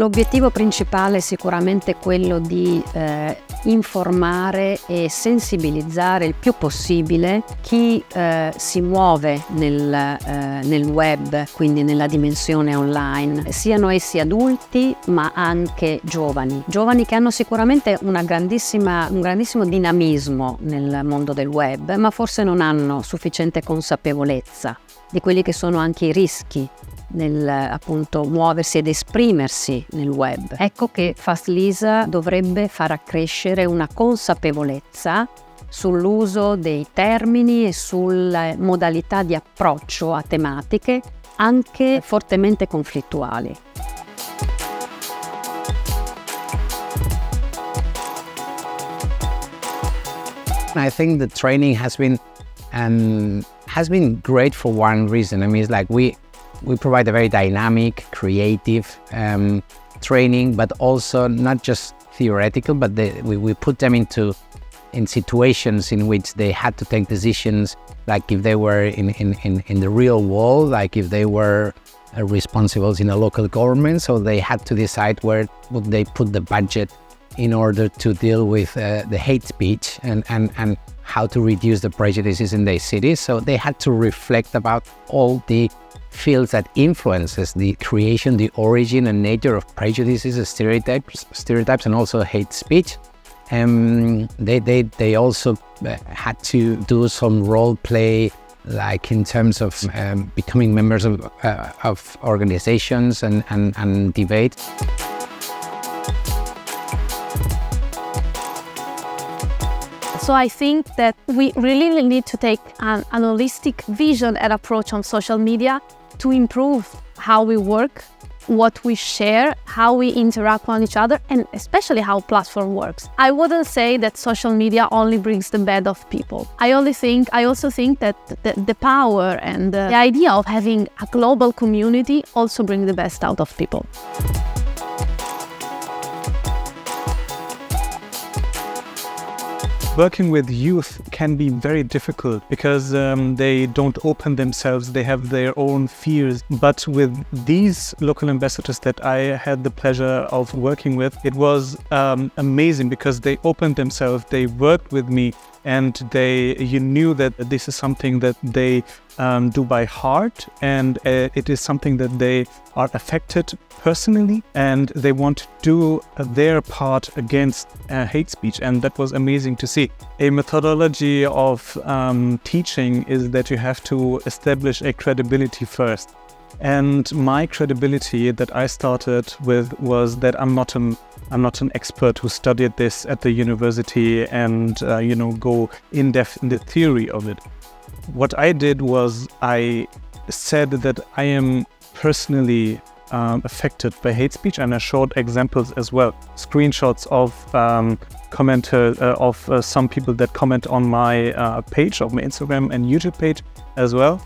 L'obiettivo principale è sicuramente quello di informare e sensibilizzare il più possibile chi si muove nel web, quindi nella dimensione online, siano essi adulti ma anche giovani che hanno sicuramente un grandissimo dinamismo nel mondo del web, ma forse non hanno sufficiente consapevolezza di quelli che sono anche i rischi nel appunto muoversi ed esprimersi nel web. Ecco che FASTLISA dovrebbe far accrescere una consapevolezza sull'uso dei termini e sulle modalità di approccio a tematiche anche fortemente conflittuali. I think the training has been great for one reason. I mean, it's like we provide a very dynamic, creative training, but also not just theoretical, but we put them in situations in which they had to take decisions, like if they were in the real world, like if they were responsibles in a local government, so they had to decide where would they put the budget in order to deal with the hate speech and how to reduce the prejudices in their cities. So they had to reflect about all the fields that influences the creation, the origin and nature of prejudices, stereotypes and also hate speech. They also had to do some role play, like in terms of becoming members of organizations and debate. So I think that we really need to take an holistic vision and approach on social media to improve how we work, what we share, how we interact with each other, and especially how platform works. I wouldn't say that social media only brings the bad of people. I also think that the power and the idea of having a global community also bring the best out of people. Working with youth can be very difficult because they don't open themselves, they have their own fears. But with these local ambassadors that I had the pleasure of working with, it was amazing because they opened themselves, they worked with me, and you knew that this is something that they do by heart, and it is something that they are affected personally, and they want to do their part against hate speech, and that was amazing to see. A methodology of teaching is that you have to establish a credibility first. And my credibility that I started with was that I'm not an expert who studied this at the university and go in depth in the theory of it. What I did was I said that I am personally affected by hate speech, and I showed examples as well, screenshots of some people that comment on my page, of my Instagram and YouTube page as well.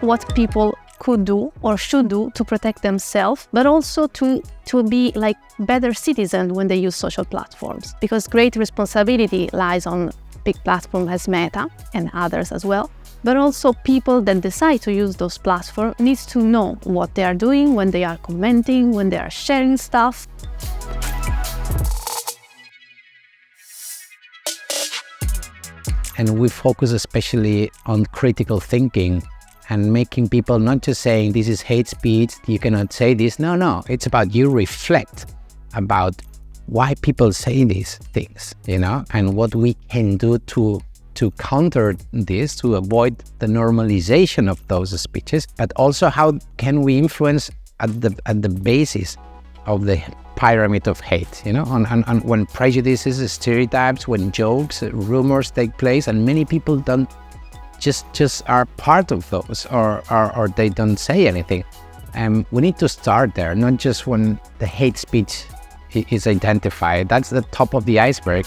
What people could do or should do to protect themselves, but also to be like better citizens when they use social platforms, because great responsibility lies on big platforms as Meta and others as well. But also people that decide to use those platforms needs to know what they are doing when they are commenting, when they are sharing stuff. And we focus especially on critical thinking and making people not just saying this is hate speech, you cannot say this. No, it's about you reflect about why people say these things, and what we can do to counter this, to avoid the normalization of those speeches, but also how can we influence at the basis of the pyramid of hate, on when prejudices, stereotypes, when jokes, rumors take place, and many people don't just are part of those, or they don't say anything. We need to start there, not just when the hate speech is identified. That's the top of the iceberg.